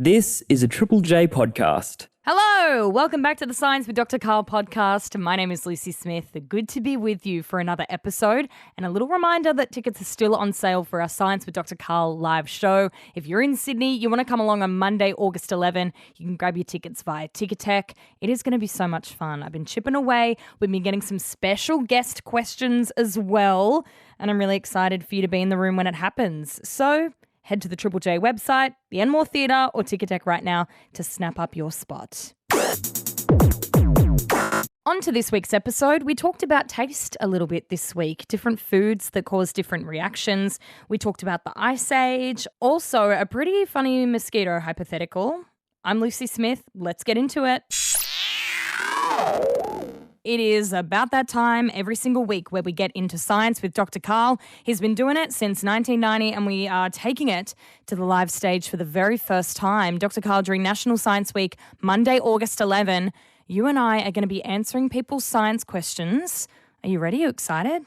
This is a Triple J podcast. Hello, welcome back to the Science with Dr. Karl podcast. My name is Lucy Smith. Good to be with you for another episode. And a little reminder that tickets are still on sale for our Science with Dr. Karl live show. If you're in Sydney, you want to come along on Monday, August 11, you can grab your tickets via Ticketek. It is going to be so much fun. I've been chipping away. We've been getting some special guest questions as well. And I'm really excited for you to be in the room when it happens. So head to the Triple J website, the Enmore Theatre or Ticketek right now to snap up your spot. On to this week's episode, we talked about taste a little bit this week, different foods that cause different reactions. We talked about the Ice Age, also a pretty funny mosquito hypothetical. I'm Lucy Smith. Let's get into it. It is about that time every single week where we get into science with Dr. Karl. He's been doing it since 1990 and we are taking it to the live stage for the very first time. Dr. Karl, during National Science Week, Monday, August 11, you and I are going to be answering people's science questions. Are you ready? Are you excited?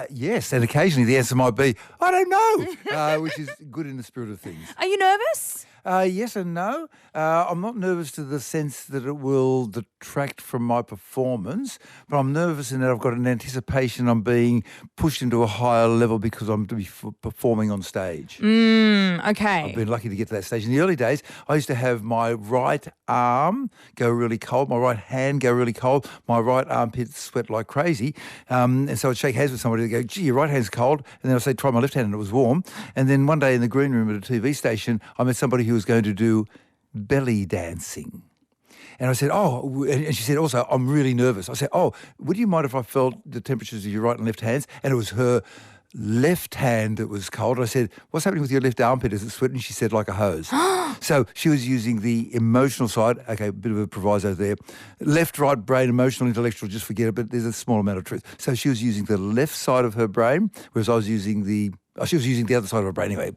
Yes, and occasionally the answer might be, I don't know, which is good in the spirit of things. Are you nervous? Yes and no. I'm not nervous to the sense that it will detract from my performance, but I'm nervous in that I've got an anticipation I'm being pushed into a higher level because I'm to be performing on stage. Okay. I've been lucky to get to that stage. In the early days, I used to have my right arm go really cold, my right hand go really cold, my right armpit sweat like crazy. And so I'd shake hands with somebody and go, gee, your right hand's cold. And then I'd say, try my left hand, and it was warm. And then one day in the green room at a TV station, I met somebody who was going to do belly dancing. And I said, oh, and she said, also, I'm really nervous. I said, oh, would you mind if I felt the temperatures of your right and left hands? And it was her left hand that was cold. I said, what's happening with your left armpit? Is it sweating? She said, like a hose. So she was using the emotional side. Okay, a bit of a proviso there. Left, right brain, emotional, intellectual, just forget it, but there's a small amount of truth. So she was using the left side of her brain, whereas I was using she was using the other side of her brain anyway.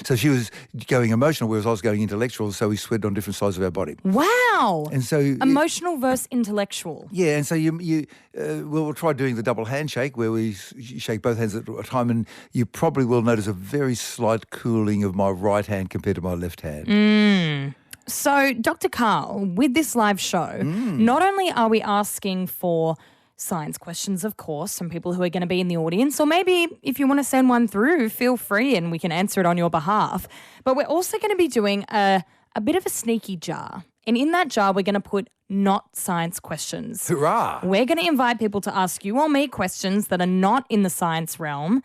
So she was going emotional, whereas I was going intellectual, so we sweated on different sides of our body. Wow. And so emotional versus intellectual. Yeah, and so we'll try doing the double handshake where we shake both hands at a time, and you probably will notice a very slight cooling of my right hand compared to my left hand. So, Dr. Karl, with this live show, not only are we asking for science questions, of course, from people who are going to be in the audience, or maybe if you want to send one through, feel free and we can answer it on your behalf. But we're also going to be doing a bit of a sneaky jar. And in that jar, we're going to put not science questions. Hurrah! We're going to invite people to ask you or me questions that are not in the science realm.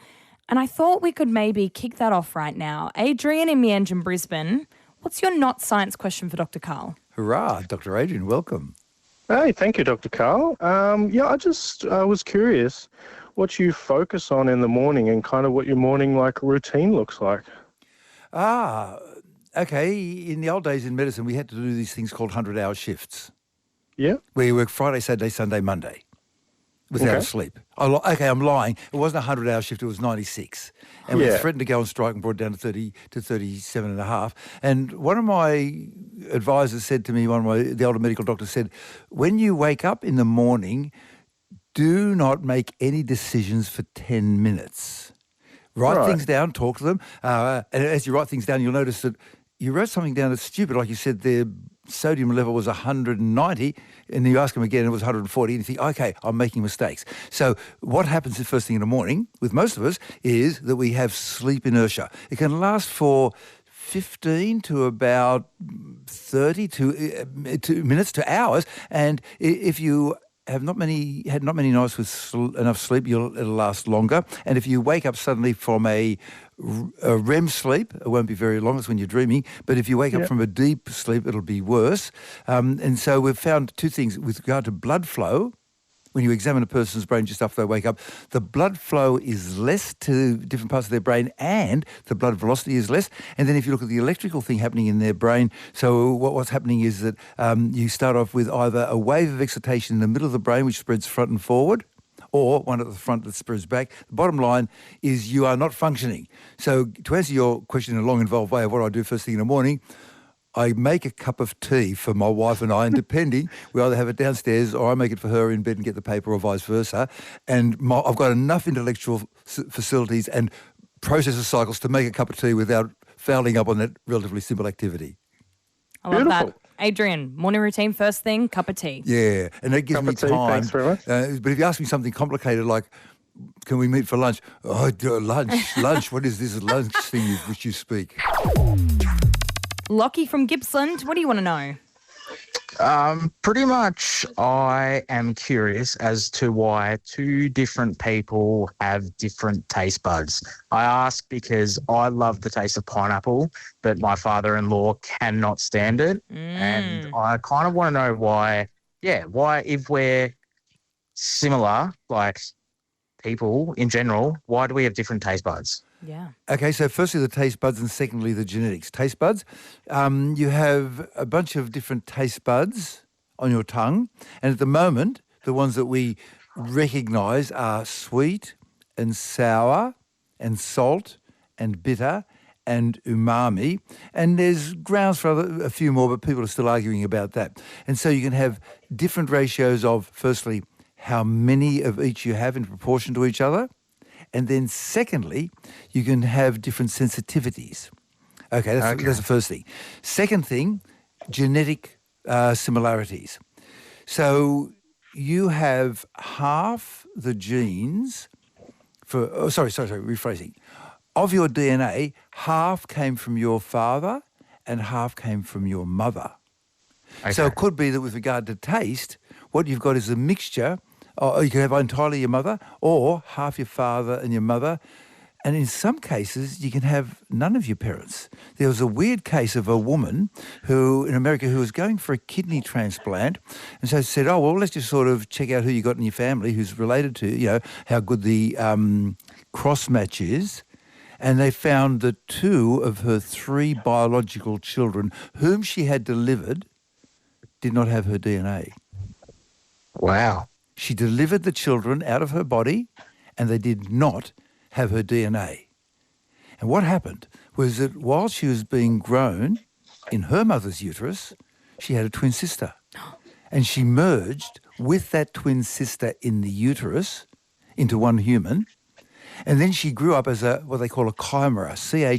And I thought we could maybe kick that off right now. Adrian in Meanjin, Brisbane, what's your not science question for Dr. Karl? Hurrah, Dr. Adrian, welcome. Hey, thank you, Dr. Karl. I was curious what you focus on in the morning and kind of what your morning routine looks like. Okay. In the old days in medicine, we had to do these things called 100-hour shifts. Yeah. Where you work Friday, Saturday, Sunday, Monday without a sleep. I'm lying. It wasn't a 100-hour shift, it was 96. And we threatened to go on strike and brought it down to 37 and a half. And one of my advisors said to me, the older medical doctor said, when you wake up in the morning, do not make any decisions for 10 minutes. Write things down, talk to them. And as you write things down, you'll notice that you wrote something down that's stupid. Like you said, their sodium level was 190, and you ask them again, it was 140, and you think, okay, I'm making mistakes. So what happens the first thing in the morning, with most of us, is that we have sleep inertia. It can last for 15 to about 30 to minutes to hours, and if you had not many nights with enough sleep, it'll last longer. And if you wake up suddenly from a REM sleep, it won't be very long, it's when you're dreaming, but if you wake up from a deep sleep, it'll be worse. And so we've found two things with regard to blood flow. When you examine a person's brain just after they wake up, the blood flow is less to different parts of their brain and the blood velocity is less. And then if you look at the electrical thing happening in their brain, so what's happening is that you start off with either a wave of excitation in the middle of the brain, which spreads front and forward, or one at the front that spreads back. The bottom line is you are not functioning. So to answer your question in a long, involved way of what I do first thing in the morning, I make a cup of tea for my wife and I, and depending, we either have it downstairs or I make it for her in bed and get the paper or vice versa. And I've got enough intellectual facilities and processor cycles to make a cup of tea without fouling up on that relatively simple activity. I love Beautiful. that. Adrian, morning routine, first thing, cup of tea. Yeah, and that gives Cup me of tea, time. thanks very much. But if you ask me something complicated like, can we meet for lunch? Oh, lunch. What is this lunch thing which you speak? Lockie from Gippsland, what do you want to know? Pretty much I am curious as to why two different people have different taste buds. I ask because I love the taste of pineapple, but my father-in-law cannot stand it. And I kind of want to know why if we're similar, like people in general, why do we have different taste buds? Yeah. Okay, so firstly the taste buds and secondly the genetics. Taste buds, you have a bunch of different taste buds on your tongue, and at the moment the ones that we recognise are sweet and sour and salt and bitter and umami, and there's grounds for a few more, but people are still arguing about that. And so you can have different ratios of, firstly, how many of each you have in proportion to each other, and then secondly, you can have different sensitivities. Okay, that's the first thing. Second thing, genetic similarities. So you have half the genes rephrasing. Of your DNA, half came from your father and half came from your mother. Okay. So it could be that with regard to taste, what you've got is a mixture. You can have entirely your mother or half your father and your mother. And in some cases, you can have none of your parents. There was a weird case of a woman in America who was going for a kidney transplant. And so said, oh, well, let's just sort of check out who you got in your family who's related to, how good the cross match is. And they found that 2 of her 3 biological children, whom she had delivered, did not have her DNA. Wow. She delivered the children out of her body and they did not have her DNA. And what happened was that while she was being grown in her mother's uterus, she had a twin sister. And she merged with that twin sister in the uterus into one human. And then she grew up as what they call a chimera, chimera.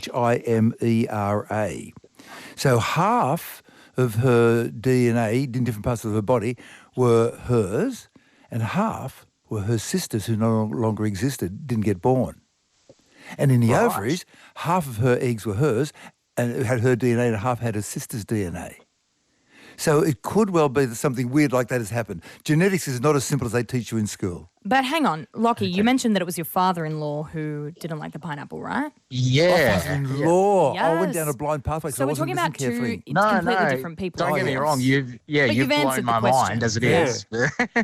So half of her DNA in different parts of her body were hers, and half were her sisters who no longer existed, didn't get born. And in the ovaries, half of her eggs were hers, and it had her DNA, and half had her sister's DNA. So it could well be that something weird like that has happened. Genetics is not as simple as they teach you in school. But hang on, Lockie, you mentioned that it was your father-in-law who didn't like the pineapple, right? Yeah. Father-in-law. Yes. I went down a blind pathway. So we're talking about two completely different people. Don't get me wrong. You've you've blown answered my the question. mind as it is.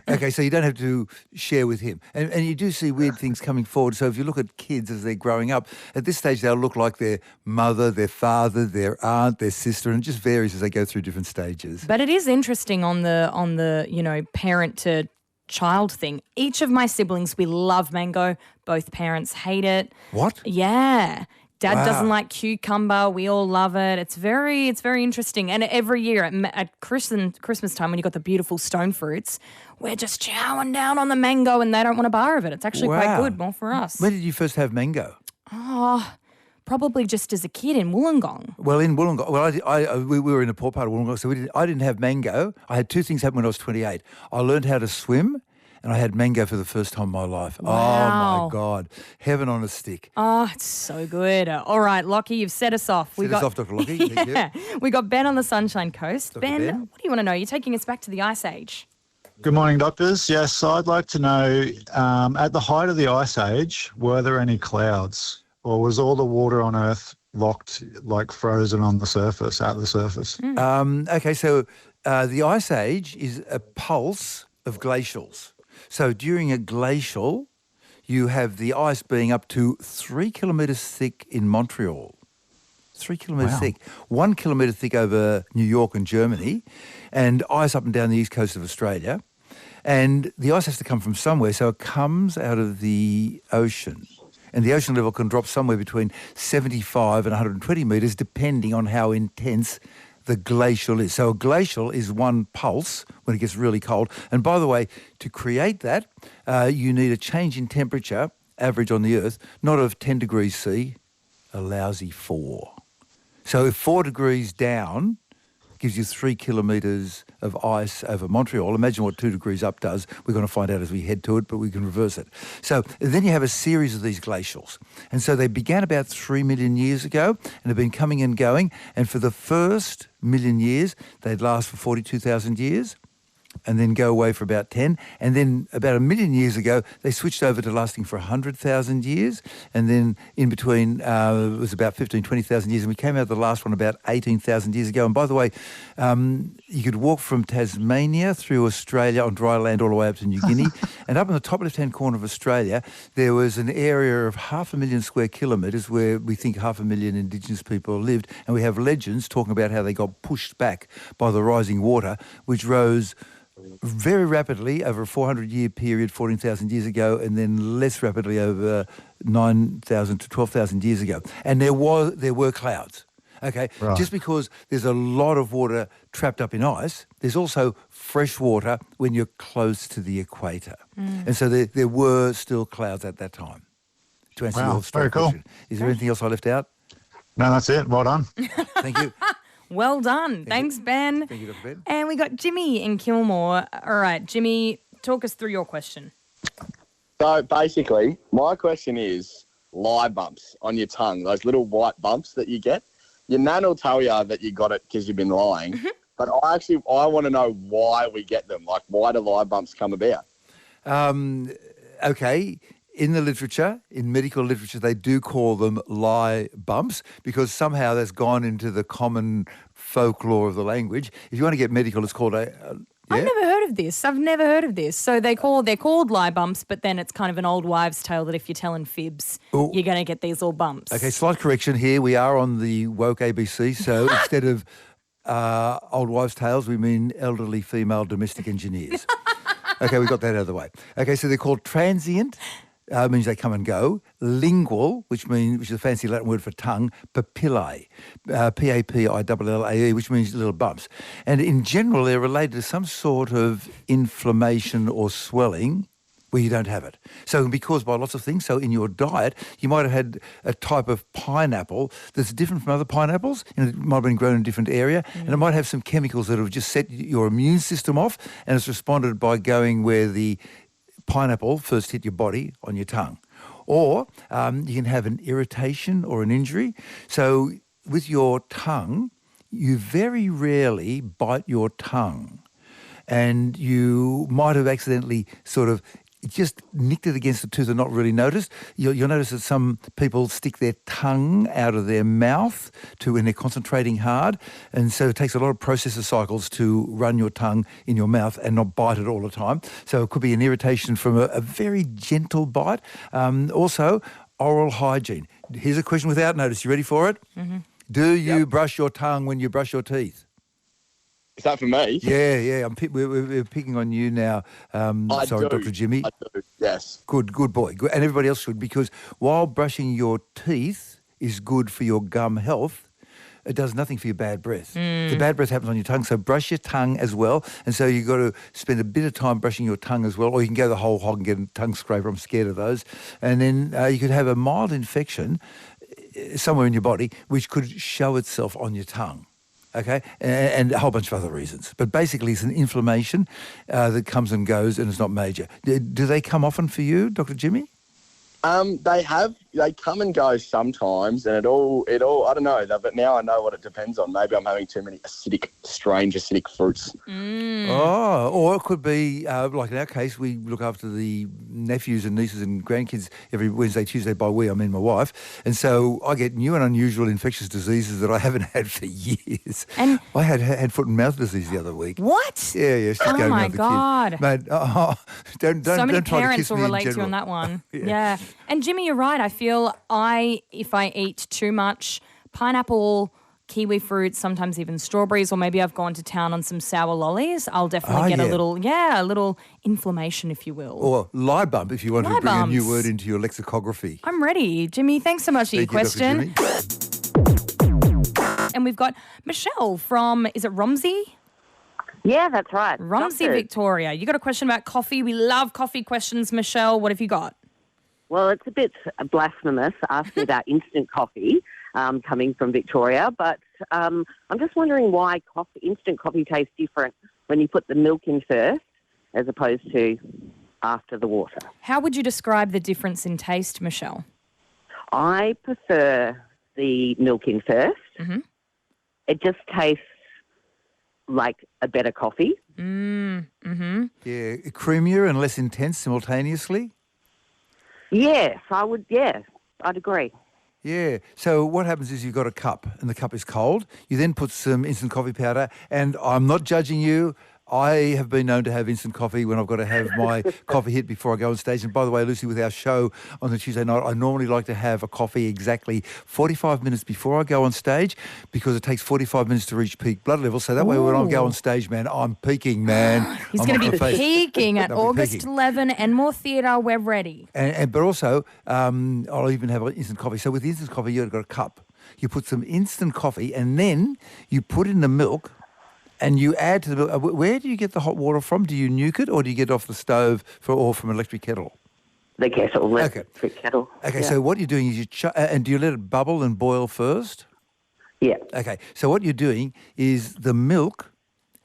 Okay, so you don't have to share with him. And you do see weird things coming forward. So if you look at kids as they're growing up, at this stage they'll look like their mother, their father, their aunt, their sister, and it just varies as they go through different stages. But it is interesting on the parent to child thing. Each of my siblings, we love mango. Both parents hate it. What? Yeah. Dad Wow. doesn't like cucumber. We all love it. It's very interesting. And every year at Christmas time, when you got the beautiful stone fruits, we're just chowing down on the mango, and they don't want a bar of it. It's actually quite good, more for us. When did you first have mango? Oh, probably just as a kid in Wollongong. Well, in Wollongong, we were in a poor part of Wollongong, so I didn't have mango. I had 2 things happen when I was 28. I learned how to swim, and I had mango for the first time in my life. Wow. Oh, my God. Heaven on a stick. Oh, it's so good. All right, Lockie, you've set us off. Set us off, Dr. Lockie. Thank you. We got Ben on the Sunshine Coast. Dr. Ben? What do you want to know? You're taking us back to the Ice Age. Good morning, doctors. Yes, I'd like to know, at the height of the Ice Age, were there any clouds? Or was all the water on Earth locked, like frozen on the surface, at the surface? Okay, so the Ice Age is a pulse of glacials. So during a glacial, you have the ice being up to 3 kilometres thick in Montreal. 3 kilometres thick. 1 kilometre thick over New York and Germany, and ice up and down the east coast of Australia. And the ice has to come from somewhere, so it comes out of the ocean. And the ocean level can drop somewhere between 75 and 120 metres, depending on how intense the glacial is. So a glacial is one pulse when it gets really cold. And by the way, to create that, you need a change in temperature, average on the Earth, not of 10 degrees C, a lousy 4. So if 4 degrees down gives you 3 kilometres of ice over Montreal. Imagine what 2 degrees up does. We're going to find out as we head to it, but we can reverse it. So then you have a series of these glacials. And so they began about 3 million years ago and have been coming and going. And for the first million years, they'd last for 42,000 years. And then go away for about 10. And then about 1 million years ago, they switched over to lasting for 100,000 years. And then in between, it was about 15, 20,000 years. And we came out of the last one about 18,000 years ago. And by the way, you could walk from Tasmania through Australia on dry land all the way up to New Guinea. And up in the top left-hand corner of Australia, there was an area of 500,000 square kilometres where we think 500,000 Indigenous people lived. And we have legends talking about how they got pushed back by the rising water, which rose very rapidly over a 400-year period 14,000 years ago, and then less rapidly over 9,000 to 12,000 years ago. And there were clouds. Okay, Right. Just because there's a lot of water trapped up in ice, there's also fresh water when you're close to the equator. And so there were still clouds at that time. To answer Wow, your very cool. question. Is there anything else I left out? No, that's it. Well done. Thank you. Well done. Thanks, Ben. Thank you, Dr. Ben. And we got Jimmy in Kilmore. All right, Jimmy, talk us through your question. So basically, my question is lie bumps on your tongue, those little white bumps that you get. Your nan will tell you that you got it because you've been lying. But I want to know why we get them. Like, why do lie bumps come about? Okay. In the literature, in medical literature, they do call them lie bumps because somehow that's gone into the common folklore of the language. If you want to get medical, it's called a I've never heard of this. I've never heard of this. So they're called lie bumps, but then it's kind of an old wives' tale that if you're telling fibs, you're going to get these little bumps. Okay, slight correction here. We are on the woke ABC, so instead of old wives' tales, we mean elderly female domestic engineers. Okay, we got that out of the way. Okay, so they're called transient. Means they come and go. Lingual, which is a fancy Latin word for tongue. Papillae, Papillae, which means little bumps. And in general, they're related to some sort of inflammation or swelling where you don't have it. So it can be caused by lots of things. So in your diet, you might have had a type of pineapple that's different from other pineapples. It might have been grown in a different area. And it might have some chemicals that have just set your immune system off, and it's responded by going where the pineapple first hit your body on your tongue. Or you can have an irritation or an injury. So with your tongue, you very rarely bite your tongue. And you might have accidentally sort of just nicked it against the tooth and not really noticed. You'll notice that some people stick their tongue out of their mouth when they're concentrating hard. And so it takes a lot of processor cycles to run your tongue in your mouth and not bite it all the time. So it could be an irritation from a very gentle bite. Also, oral hygiene. Here's a question without notice. You ready for it? Mm-hmm. Do you brush your tongue when you brush your teeth? Is that for me? Yeah. We're picking on you now. I Sorry, do. Dr. Jimmy. I do, yes. Good boy. Good. And everybody else should, because while brushing your teeth is good for your gum health, it does nothing for your bad breath. The bad breath happens on your tongue, so brush your tongue as well. And so you've got to spend a bit of time brushing your tongue as well, or you can go the whole hog and get a tongue scraper. I'm scared of those. And then you could have a mild infection somewhere in your body, which could show itself on your tongue. Okay, and a whole bunch of other reasons. But basically, it's an inflammation that comes and goes, and it's not major. Do they come often for you, Dr. Jimmy? They come and go sometimes, and it all, I don't know, but now I know what it depends on. Maybe I'm having too many strange acidic fruits. Oh, or it could be, like in our case, we look after the nephews and nieces and grandkids every Wednesday, Tuesday. By we, I mean my wife. And so I get new and unusual infectious diseases that I haven't had for years. And I had foot and mouth disease the other week. what? Yeah, she's going my around the God. kid. Mate, don't So many don't try to parents kiss will me in relate to you general. on that one. Yeah. Yeah. And Jimmy, you're right. I feel if I eat too much pineapple, kiwi fruit, sometimes even strawberries, or maybe I've gone to town on some sour lollies, I'll definitely get a little inflammation, if you will. Or lie bump, if you want Lie to bring a new bumps. word into your lexicography. I'm ready. Jimmy, thanks so much for your Thank you, Dr. question. Jimmy. And we've got Michelle from, is it Romsey? Yeah, that's right. Romsey, Doctors. Victoria. You got a question about coffee? We love coffee questions, Michelle. What have you got? Well, it's a bit blasphemous asking about instant coffee coming from Victoria, but I'm just wondering why instant coffee tastes different when you put the milk in first as opposed to after the water. How would you describe the difference in taste, Michelle? I prefer the milk in first. Mm-hmm. It just tastes like a better coffee. Mm-hmm. Yeah, creamier and less intense simultaneously. Yes, I'd agree. Yeah. So what happens is you've got a cup and the cup is cold. You then put some instant coffee powder, and I'm not judging you. I have been known to have instant coffee when I've got to have my coffee hit before I go on stage. And by the way, Lucy, with our show on the Tuesday night, I normally like to have a coffee exactly 45 minutes before I go on stage because it takes 45 minutes to reach peak blood level. So that way when I go on stage, man, I'm peaking, man. He's going to be peaking at August 11, Enmore Theatre. We're ready. But also, I'll even have an instant coffee. So with instant coffee, you've got a cup. You put some instant coffee and then you put in the milk. And you add to the milk. Where do you get the hot water from? Do you nuke it or do you get it off the stove or from an electric kettle? The kettle, electric kettle. Okay, yeah. so what you're doing is and do you let it bubble and boil first? Yeah. Okay, so what you're doing is the milk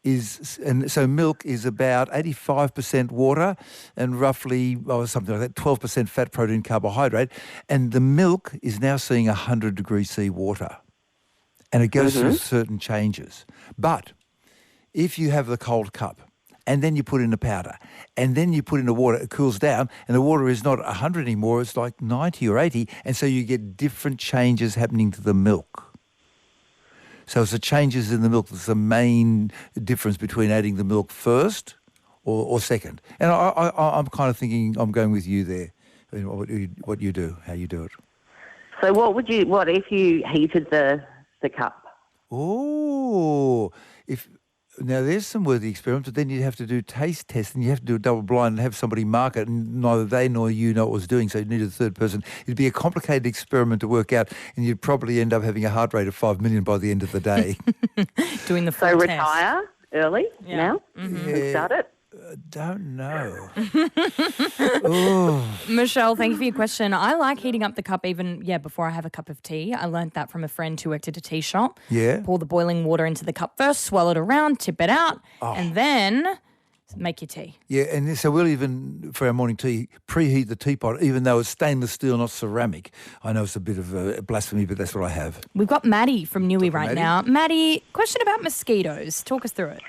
milk is about 85% water and roughly, something like that, 12% fat, protein, carbohydrate. And the milk is now seeing 100 degrees C water. And it goes through certain changes. But if you have the cold cup and then you put in the powder and then you put in the water, it cools down and the water is not 100 anymore, it's like 90 or 80, and so you get different changes happening to the milk. So it's the changes in the milk that's the main difference between adding the milk first or second. And I'm kind of thinking I'm going with you there, what you do, how you do it. So what if you heated the cup? Oh, now there's some worthy experiments, but then you'd have to do taste tests and you have to do a double blind and have somebody mark it, and neither they nor you know what it was doing, so you needed a third person. It'd be a complicated experiment to work out, and you'd probably end up having a heart rate of 5 million by the end of the day. Doing the full So test. retire early now and start it? Don't know. Michelle, thank you for your question. I like heating up the cup even, before I have a cup of tea. I learned that from a friend who worked at a tea shop. Yeah. Pour the boiling water into the cup first, swirl it around, tip it out, and then make your tea. Yeah, and so we'll even, for our morning tea, preheat the teapot, even though it's stainless steel, not ceramic. I know it's a bit of a blasphemy, but that's what I have. We've got Maddie from Newey right Maddie? now. Maddie, question about mosquitoes. Talk us through it.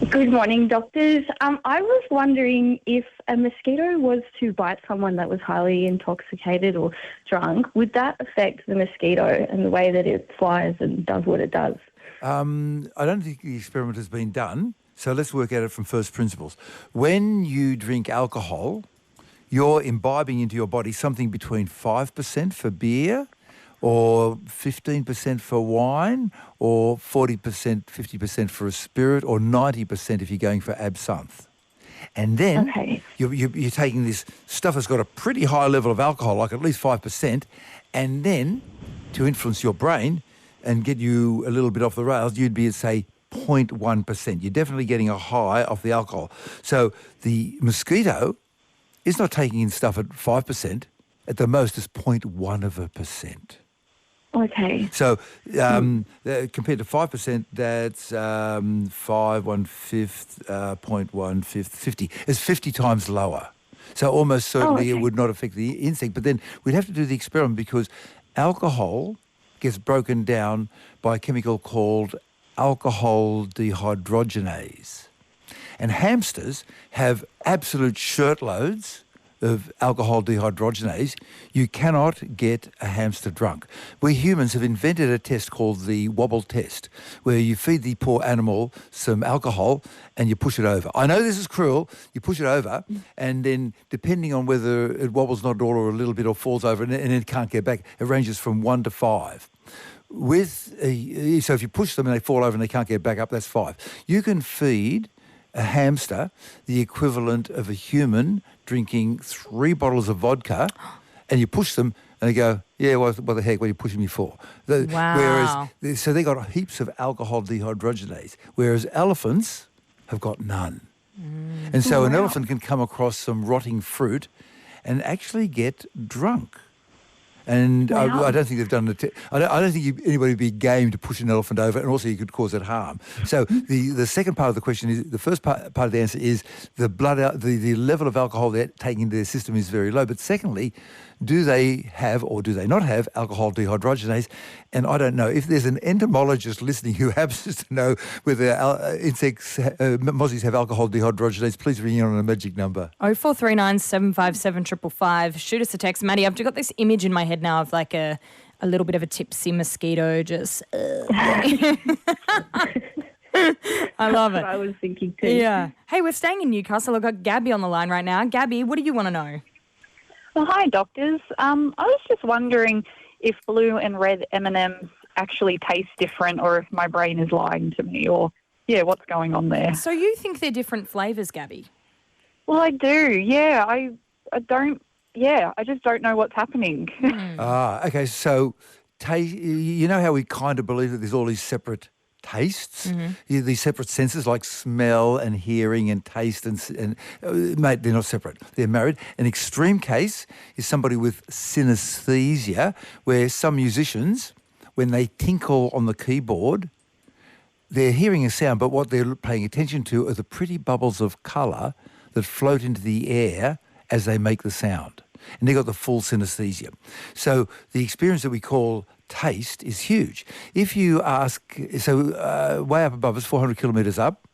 Good morning, doctors. I was wondering if a mosquito was to bite someone that was highly intoxicated or drunk, would that affect the mosquito and the way that it flies and does what it does? I don't think the experiment has been done, so let's work at it from first principles. When you drink alcohol, you're imbibing into your body something between 5% for beer, or 15% for wine, or 40%, 50% for a spirit, or 90% if you're going for absinthe. And then you're taking this stuff that's got a pretty high level of alcohol, like at least 5%, and then to influence your brain and get you a little bit off the rails, you'd be at, say, 0.1%. You're definitely getting a high off the alcohol. So the mosquito is not taking in stuff at 5%. At the most, it's 0.1%. Okay. So compared to 5%, that's 5, 1/5, 0.1/5, 50. It's 50 times lower. So almost certainly it would not affect the insect. But then we'd have to do the experiment because alcohol gets broken down by a chemical called alcohol dehydrogenase. And hamsters have absolute shirtloads of alcohol dehydrogenase. You cannot get a hamster drunk. We humans have invented a test called the wobble test, where you feed the poor animal some alcohol and you push it over. I know this is cruel. You push it over, and then depending on whether it wobbles not at all or a little bit or falls over and it can't get back, it ranges from 1 to 5. So if you push them and they fall over and they can't get back up, that's 5. You can feed a hamster the equivalent of a human drinking 3 bottles of vodka, and you push them and they go, yeah, what the heck, what are you pushing me for? Wow. So they got heaps of alcohol dehydrogenase, whereas elephants have got none. And so an elephant can come across some rotting fruit and actually get drunk. And Wow. I don't think they've done the. I don't think anybody would be game to push an elephant over, and also you could cause it harm. So the second part of the question is the first part of the answer is the the level of alcohol they're taking into their system is very low. But secondly, do they have or do they not have alcohol dehydrogenase? And I don't know if there's an entomologist listening who happens to know whether insects, mozzies have alcohol dehydrogenase. Please ring in on a magic number. 0439 757 555. Shoot us a text. Maddie, I've got this image in my head now of like a little bit of a tipsy mosquito just... I love it. That's what I was thinking too. Yeah. Hey, we're staying in Newcastle. I've got Gabby on the line right now. Gabby, what do you want to know? Well, hi, doctors. I was just wondering if blue and red M&Ms actually taste different, or if my brain is lying to me, or, what's going on there. So you think they're different flavours, Gabby? Well, I do, yeah. I don't, I just don't know what's happening. Okay. So, you know how we kind of believe that there's all these separate tastes, these separate senses like smell and hearing and taste, and mate, they're not separate. They're married. An extreme case is somebody with synesthesia, where some musicians, when they tinkle on the keyboard, they're hearing a sound, but what they're paying attention to are the pretty bubbles of colour that float into the air as they make the sound. And they've got the full synesthesia. So the experience that we call taste is huge. If you ask, way up above us, 400 kilometres up,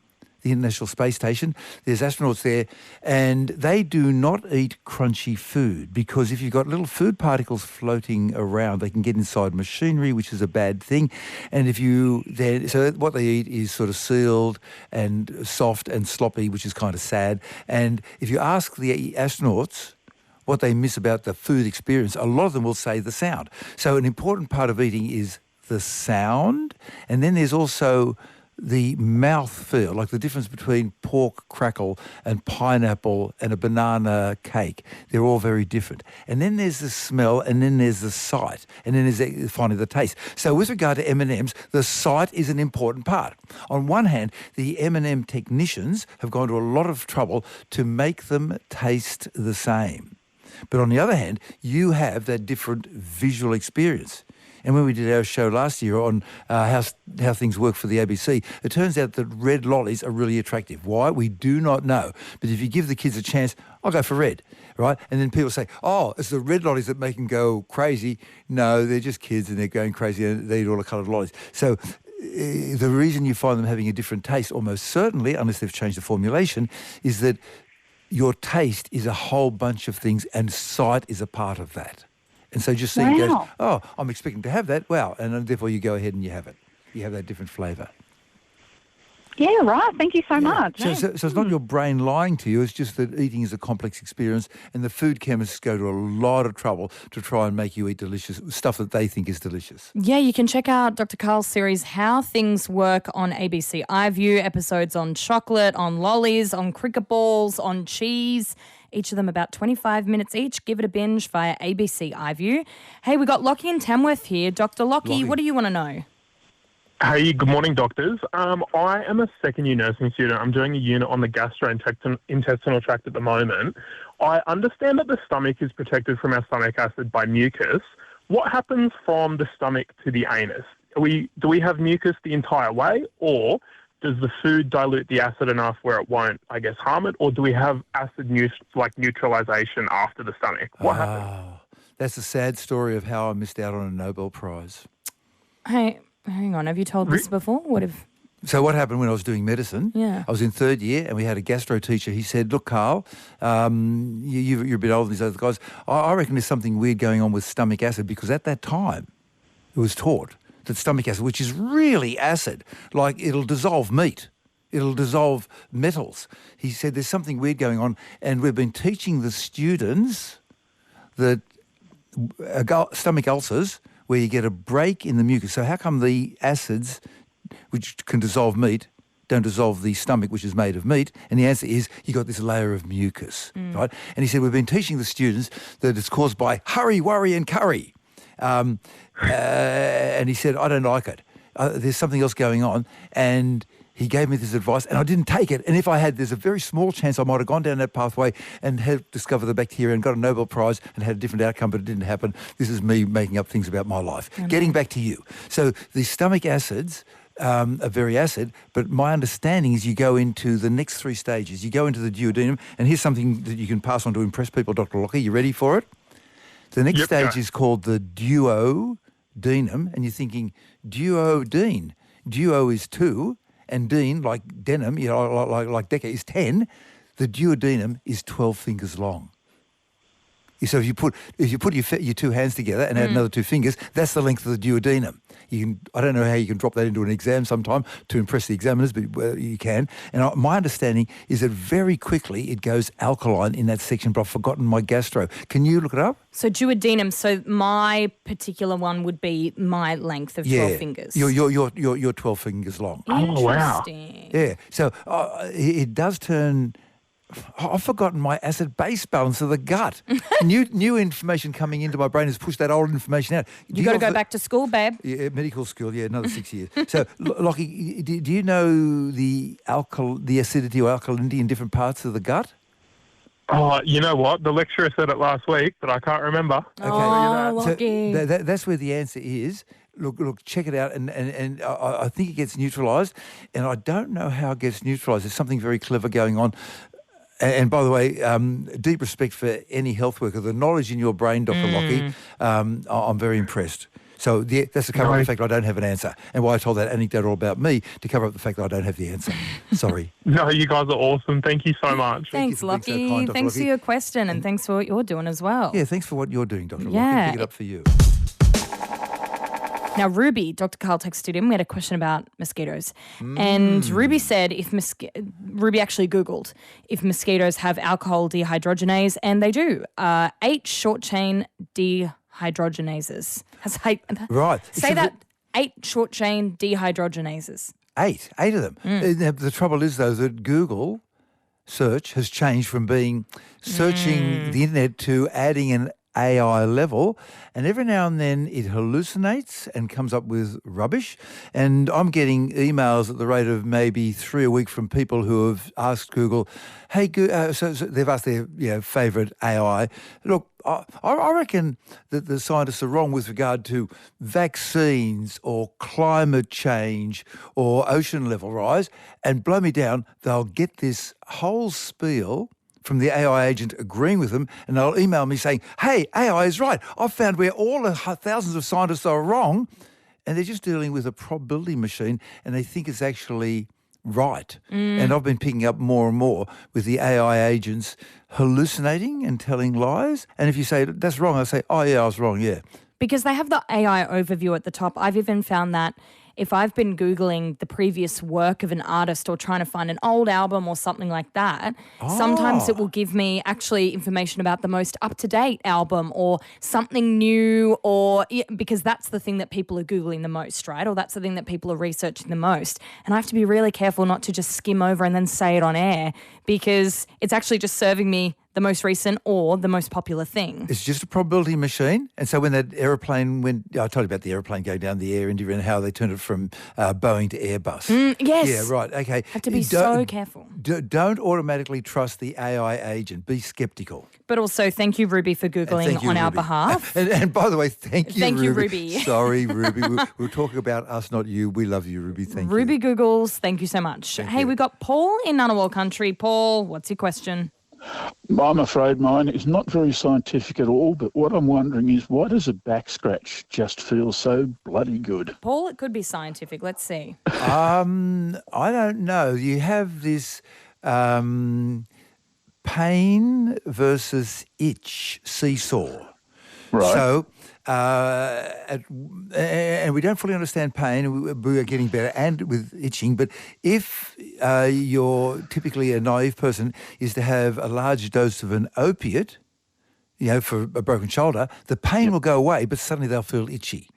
the International Space Station, there's astronauts there, and they do not eat crunchy food, because if you've got little food particles floating around, they can get inside machinery, which is a bad thing. And so what they eat is sort of sealed and soft and sloppy, which is kind of sad. And if you ask the astronauts what they miss about the food experience, a lot of them will say the sound. So an important part of eating is the sound, and then there's also the mouth feel, like the difference between pork crackle and pineapple and a banana cake. They're all very different. And then there's the smell, and then there's the sight, and then there's finally the taste. So with regard to M&Ms, the sight is an important part. On one hand, the M&M technicians have gone to a lot of trouble to make them taste the same. But on the other hand, you have that different visual experience. And when we did our show last year on how things work for the ABC, it turns out that red lollies are really attractive. Why? We do not know. But if you give the kids a chance, I'll go for red, right? And then people say, oh, it's the red lollies that make them go crazy. No, they're just kids and they're going crazy and they eat all the coloured lollies. So the reason you find them having a different taste, almost certainly, unless they've changed the formulation, is that your taste is a whole bunch of things, and sight is a part of that. And so just seeing goes, oh, I'm expecting to have that. Wow. And then therefore you go ahead and you have it. You have that different flavour. Yeah, right. Thank you so much. So it's not your brain lying to you. It's just that eating is a complex experience, and the food chemists go to a lot of trouble to try and make you eat delicious stuff that they think is delicious. Yeah, you can check out Dr. Karl's series, How Things Work, on ABC iView, episodes on chocolate, on lollies, on cricket balls, on cheese. Each of them about 25 minutes each. Give it a binge via ABC iView. Hey, we got Lockie and Tamworth here. Dr. Lockie, what do you want to know? Hey, good morning, doctors. I am a second-year nursing student. I'm doing a unit on the gastrointestinal tract at the moment. I understand that the stomach is protected from our stomach acid by mucus. What happens from the stomach to the anus? Do we have mucus the entire way, or does the food dilute the acid enough where it won't, I guess, harm it, or do we have acid neutralization after the stomach? What happens? That's a sad story of how I missed out on a Nobel Prize. Hey, hang on. Have you told this before? So what happened when I was doing medicine? Yeah. I was in third year and we had a gastro teacher. He said, look, Karl, you're a bit older than these other guys. I reckon there's something weird going on with stomach acid, because at that time it was taught that stomach acid, which is really acid, like it'll dissolve meat. It'll dissolve metals. He said there's something weird going on, and we've been teaching the students that stomach ulcers, where you get a break in the mucus. So how come the acids, which can dissolve meat, don't dissolve the stomach, which is made of meat? And the answer is you got this layer of mucus, right? And he said we've been teaching the students that it's caused by hurry, worry and curry. And he said, I don't like it. There's something else going on. And he gave me this advice and I didn't take it. And if I had, there's a very small chance I might have gone down that pathway and had discovered the bacteria and got a Nobel Prize and had a different outcome, but it didn't happen. This is me making up things about my life. Getting back to you. So the stomach acids are very acid, but my understanding is you go into the next 3 stages. You go into the duodenum, and here's something that you can pass on to impress people, Dr. Lockie. You ready for it? The next stage is called the duodenum, and you're thinking, duodene. Duo is 2, and dene, like denim, like deca, is 10. The duodenum is 12 fingers long. So if you put your 2 hands together and add another 2 fingers, that's the length of the duodenum. I don't know how you can drop that into an exam sometime to impress the examiners, but you can. And my understanding is that very quickly it goes alkaline in that section, but I've forgotten my gastro. Can you look it up? So duodenum, so my particular one would be my length of 12 fingers. You're 12 fingers long. Interesting. Yeah. So it does turn... I've forgotten my acid-base balance of the gut. New information coming into my brain has pushed that old information out. You got to go back to school, babe. Yeah, medical school, another 6 years. So, Lockie, do you know the acidity or alkalinity in different parts of the gut? Oh, you know what? The lecturer said it last week, but I can't remember. Okay. Lockie. So that's where the answer is. Look, check it out, and I think it gets neutralised, and I don't know how it gets neutralised. There's something very clever going on. And by the way, deep respect for any health worker. The knowledge in your brain, Dr. Lockie, I'm very impressed. So that's to cover up the fact I don't have an answer, and why I told that anecdote all about me, to cover up the fact that I don't have the answer. Sorry. No, you guys are awesome. Thank you so much. Thanks, Lockie. So kind, thanks for your question, and thanks for what you're doing as well. Yeah, thanks for what you're doing, Dr. Lockie. Pick it up for you. Now, Ruby, Dr. Karl texted in, we had a question about mosquitoes. And Ruby said Ruby actually Googled if mosquitoes have alcohol dehydrogenase, and they do. 8 short-chain dehydrogenases. Right. Say that, 8 short-chain dehydrogenases. 8 of them. The trouble is, though, that Google search has changed from being searching the internet to adding an AI level, and every now and then it hallucinates and comes up with rubbish. And I'm getting emails at the rate of maybe 3 a week from people who have asked Google, hey, so they've asked their favourite AI, look, I reckon that the scientists are wrong with regard to vaccines or climate change or ocean level rise, and blow me down, they'll get this whole spiel from the AI agent agreeing with them, and they'll email me saying, hey, AI is right. I've found where all the thousands of scientists are wrong, and they're just dealing with a probability machine, and they think it's actually right. And I've been picking up more and more with the AI agents hallucinating and telling lies. And if you say, that's wrong, I say, oh, yeah, I was wrong, yeah. Because they have the AI overview at the top. I've even found that if I've been Googling the previous work of an artist or trying to find an old album or something like that, sometimes it will give me actually information about the most up-to-date album or something new, because that's the thing that people are Googling the most, right? Or that's the thing that people are researching the most. And I have to be really careful not to just skim over and then say it on air, because it's actually just serving me the most recent or the most popular thing. It's just a probability machine. And so when that aeroplane I told you about the aeroplane going down the air, India, and how they turned it from Boeing to Airbus. Yes. Yeah, right. Okay. Have to be so careful. Don't automatically trust the AI agent. Be skeptical. But also, thank you, Ruby, for Googling on our behalf. And by the way, thank you, Ruby. Sorry, Ruby. We're talking about us, not you. We love you, Ruby. Thank you. Ruby Googles, thank you so much. Hey, we got Paul in Ngunnawal country. Paul, what's your question? I'm afraid mine is not very scientific at all, but what I'm wondering is, why does a back scratch just feel so bloody good? Paul, it could be scientific. Let's see. I don't know. You have this pain versus itch seesaw. Right. So, and we don't fully understand pain. We are getting better, and with itching. But if you're typically a naive person, is to have a large dose of an opiate, for a broken shoulder, the pain will go away, but suddenly they'll feel itchy.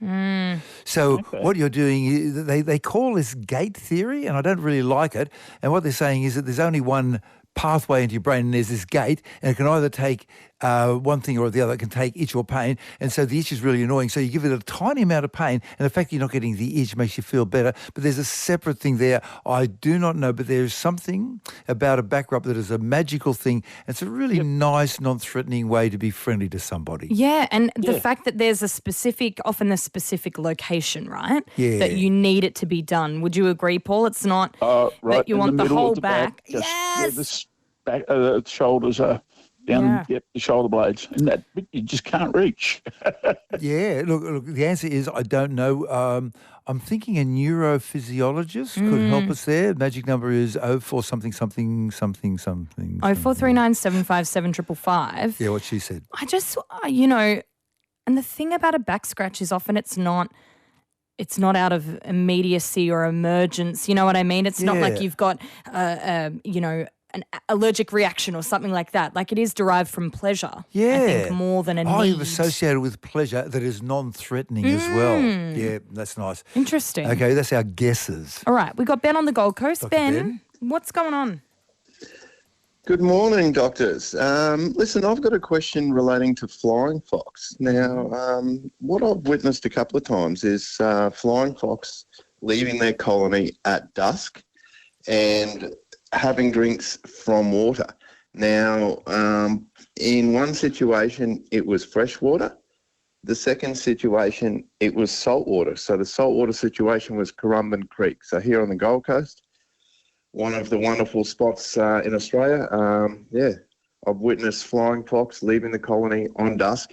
So what you're doing is, they call this gate theory, and I don't really like it. And what they're saying is that there's only one pathway into your brain, and there's this gate, and it can either take one thing or the other can take itch or pain, and so the itch is really annoying. So you give it a tiny amount of pain, and the fact that you're not getting the itch makes you feel better. But there's a separate thing there. I do not know, but there's something about a back rub that is a magical thing. It's a really nice, non-threatening way to be friendly to somebody. Yeah, and the fact that there's often a specific location, right? Yeah. That you need it to be done. Would you agree, Paul? It's not Right that you in want the middle of whole the back. just where Yes. the shoulders are down the shoulder blades, and that bit you just can't reach. Yeah, look, the answer is I don't know. I'm thinking a neurophysiologist could help us there. Magic number is 04 something something something something. 0439 757 555. Yeah, what she said. I just, and the thing about a back scratch is often it's not out of immediacy or emergence. You know what I mean? It's not like you've got, an allergic reaction or something like that. Like it is derived from pleasure. Yeah. I think more than a need. You've associated with pleasure that is non-threatening as well. Yeah, that's nice. Interesting. Okay, that's our guesses. All right, we got Ben on the Gold Coast. Dr. Ben, what's going on? Good morning, doctors. Listen, I've got a question relating to flying fox. Now, what I've witnessed a couple of times is flying fox leaving their colony at dusk and having drinks from water. Now, in one situation, it was fresh water. The second situation, it was salt water. So the saltwater situation was Currumbin Creek. So here on the Gold Coast, one of the wonderful spots in Australia. I've witnessed flying fox leaving the colony on dusk,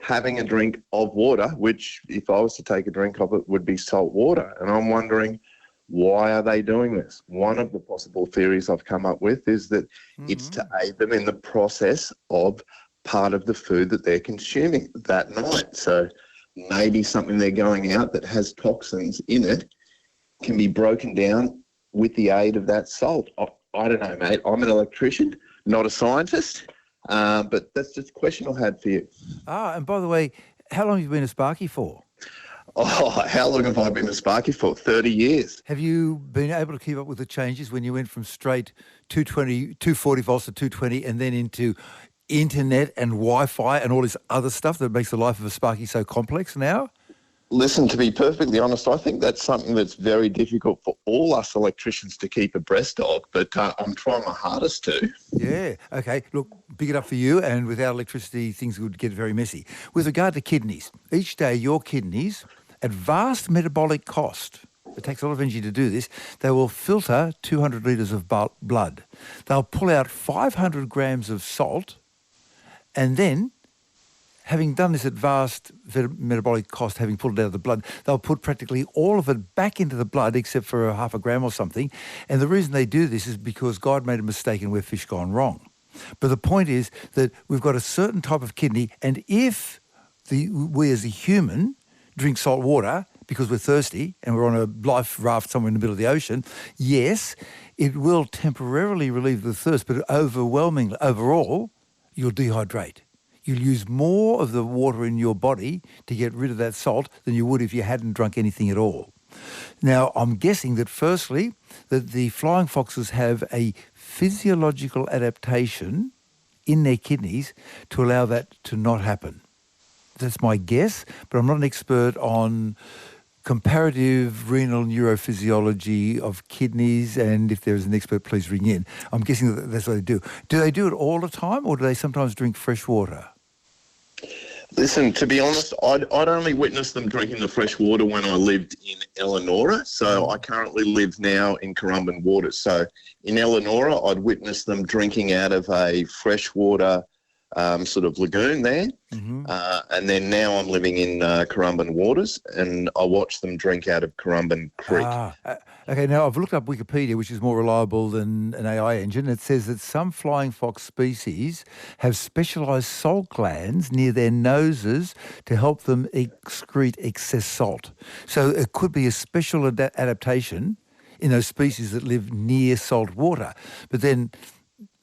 having a drink of water, which if I was to take a drink of it would be salt water. And I'm wondering, why are they doing this? One of the possible theories I've come up with is that it's to aid them in the process of part of the food that they're consuming that night. So maybe something they're going out that has toxins in it can be broken down with the aid of that salt. I don't know, mate. I'm an electrician, not a scientist, but that's just a question I had for you. And by the way, how long have you been a Sparky for? Oh, how long have I been a Sparky for? 30 years. Have you been able to keep up with the changes when you went from straight 240 volts to 220 and then into internet and Wi-Fi and all this other stuff that makes the life of a Sparky so complex now? Listen, to be perfectly honest, I think that's something that's very difficult for all us electricians to keep abreast of, but I'm trying my hardest to. Yeah, okay. Look, big it up for you, and without electricity, things would get very messy. With regard to kidneys, each day your kidneys, at vast metabolic cost, it takes a lot of energy to do this, they will filter 200 litres of blood. They'll pull out 500 grams of salt, and then, having done this at vast metabolic cost, having pulled it out of the blood, they'll put practically all of it back into the blood except for a half a gram or something. And the reason they do this is because God made a mistake and we're fish gone wrong. But the point is that we've got a certain type of kidney, and if we as a human drink salt water because we're thirsty and we're on a life raft somewhere in the middle of the ocean, yes, it will temporarily relieve the thirst, but overall, you'll dehydrate. You'll use more of the water in your body to get rid of that salt than you would if you hadn't drunk anything at all. Now, I'm guessing that firstly, that the flying foxes have a physiological adaptation in their kidneys to allow that to not happen. That's my guess, but I'm not an expert on comparative renal neurophysiology of kidneys, and if there is an expert, please ring in. I'm guessing that that's what they do. Do they do it all the time, or do they sometimes drink fresh water? Listen, to be honest, I'd only witnessed them drinking the fresh water when I lived in Eleanor. So I currently live now in Currumbin Waters. So in Eleanor, I'd witnessed them drinking out of a freshwater sort of lagoon there. And then now I'm living in Currumbin Waters, and I watch them drink out of Currumbin Creek. Okay, now I've looked up Wikipedia, which is more reliable than an AI engine. It says that some flying fox species have specialised salt glands near their noses to help them excrete excess salt. So it could be a special adaptation in those species that live near salt water. But then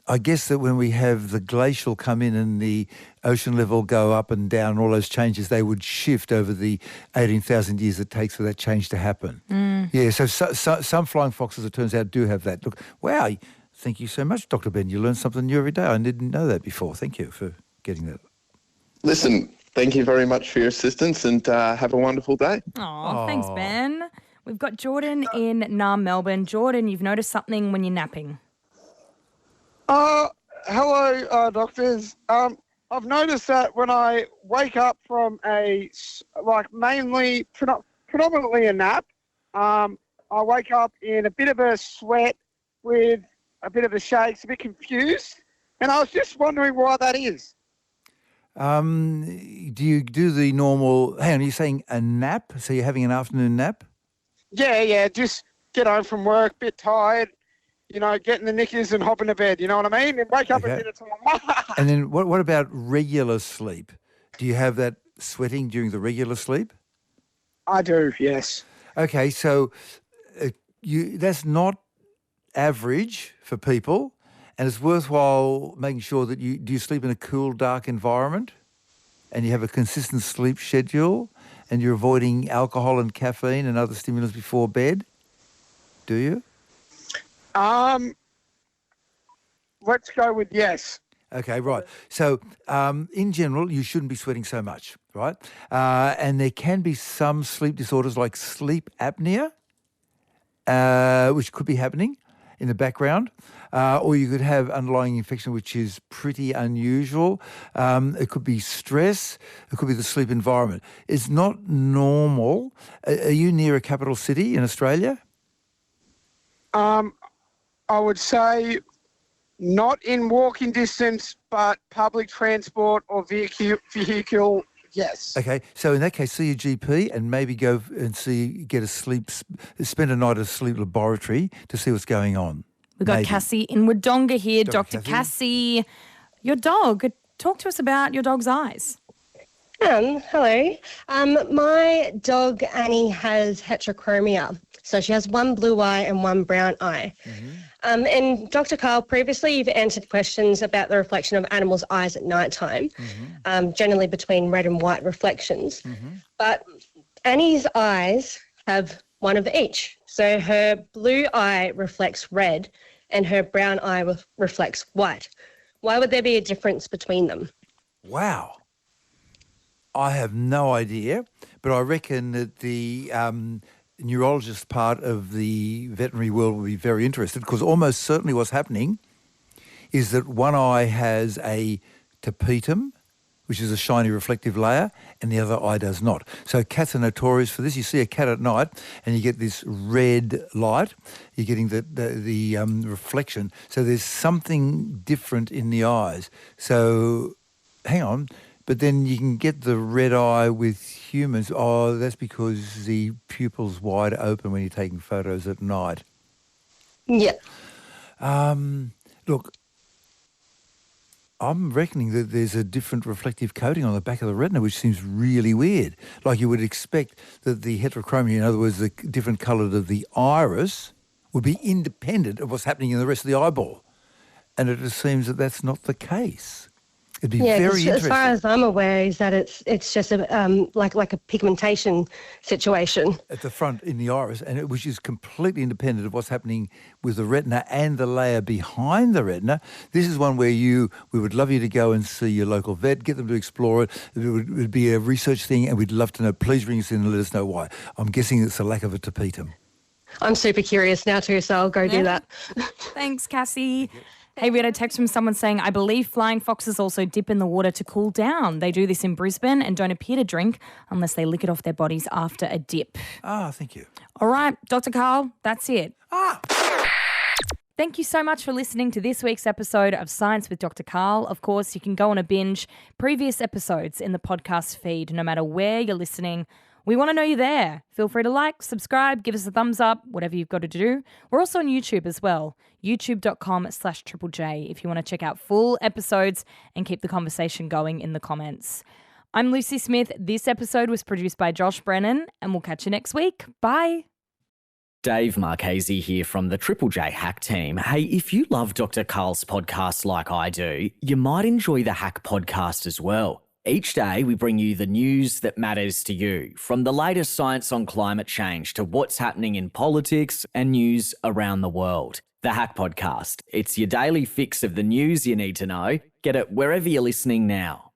I guess that when we have the glacial come in and the ocean level go up and down, all those changes, they would shift over the 18,000 years it takes for that change to happen. Yeah, so some flying foxes, it turns out, do have that. Look, wow, thank you so much, Dr. Ben. You learn something new every day. I didn't know that before. Thank you for getting that. Listen, thank you very much for your assistance and have a wonderful day. Oh, thanks, Ben. We've got Jordan in Melbourne. Jordan, you've noticed something when you're napping. Hello, doctors. I've noticed that when I wake up from predominantly a nap, I wake up in a bit of a sweat with a bit of a shakes, a bit confused, and I was just wondering why that is. Do you do the normal... Hang on, you're saying a nap? So you're having an afternoon nap? Yeah, just get home from work, bit tired, getting the knickers and hopping to bed, you know what I mean? And wake up at dinner time. And then what about regular sleep? Do you have that sweating during the regular sleep? I do, yes. Okay, so that's not average for people, and it's worthwhile making sure that do you sleep in a cool, dark environment, and you have a consistent sleep schedule, and you're avoiding alcohol and caffeine and other stimulants before bed? Do you? Let's go with yes. Okay, right. So, in general, you shouldn't be sweating so much, right? And there can be some sleep disorders like sleep apnea, which could be happening in the background, or you could have underlying infection, which is pretty unusual. It could be stress. It could be the sleep environment. It's not normal. Are you near a capital city in Australia? I would say not in walking distance, but public transport or vehicle, yes. Okay, so in that case, see your GP and maybe go and spend a night at a sleep laboratory to see what's going on. We've got Cassie in Wodonga here. Dr. Cassie, your dog. Talk to us about your dog's eyes. Hello. My dog Annie has heterochromia. So she has one blue eye and one brown eye. And Dr. Karl, previously you've answered questions about the reflection of animals' eyes at nighttime, generally between red and white reflections. But Annie's eyes have one of each. So her blue eye reflects red and her brown eye reflects white. Why would there be a difference between them? Wow. I have no idea, but I reckon that the neurologist part of the veterinary world will be very interested, because almost certainly what's happening is that one eye has a tapetum, which is a shiny reflective layer, and the other eye does not. So cats are notorious for this. You see a cat at night and you get this red light. You're getting the reflection. So there's something different in the eyes. So hang on. But then you can get the red eye with humans. Oh, that's because the pupil's wide open when you're taking photos at night. Yeah. Look, I'm reckoning that there's a different reflective coating on the back of the retina, which seems really weird. Like you would expect that the heterochromia, in other words, the different colour of the iris, would be independent of what's happening in the rest of the eyeball. And it just seems that that's not the case. It'd be very interesting. As far as I'm aware, is that it's just a like a pigmentation situation at the front in the iris, and which is completely independent of what's happening with the retina and the layer behind the retina. This is one where we would love you to go and see your local vet, get them to explore it. It would be a research thing, and we'd love to know. Please ring us in and let us know why. I'm guessing it's a lack of a tapetum. I'm super curious now too, so I'll go do that. Thanks, Cassie. Hey, we had a text from someone saying, I believe flying foxes also dip in the water to cool down. They do this in Brisbane and don't appear to drink unless they lick it off their bodies after a dip. Thank you. All right, Dr. Karl, that's it. Thank you so much for listening to this week's episode of Science with Dr. Karl. Of course, you can go on a binge previous episodes in the podcast feed, no matter where you're listening. We want to know you're there. Feel free to like, subscribe, give us a thumbs up, whatever you've got to do. We're also on YouTube as well, youtube.com/Triple J, if you want to check out full episodes and keep the conversation going in the comments. I'm Lucy Smith. This episode was produced by Josh Brennan, and we'll catch you next week. Bye. Dave Marchese here from the Triple J Hack team. Hey, if you love Dr. Karl's podcast like I do, you might enjoy the Hack podcast as well. Each day, we bring you the news that matters to you, from the latest science on climate change to what's happening in politics and news around the world. The Hack Podcast. It's your daily fix of the news you need to know, Get it wherever you're listening now.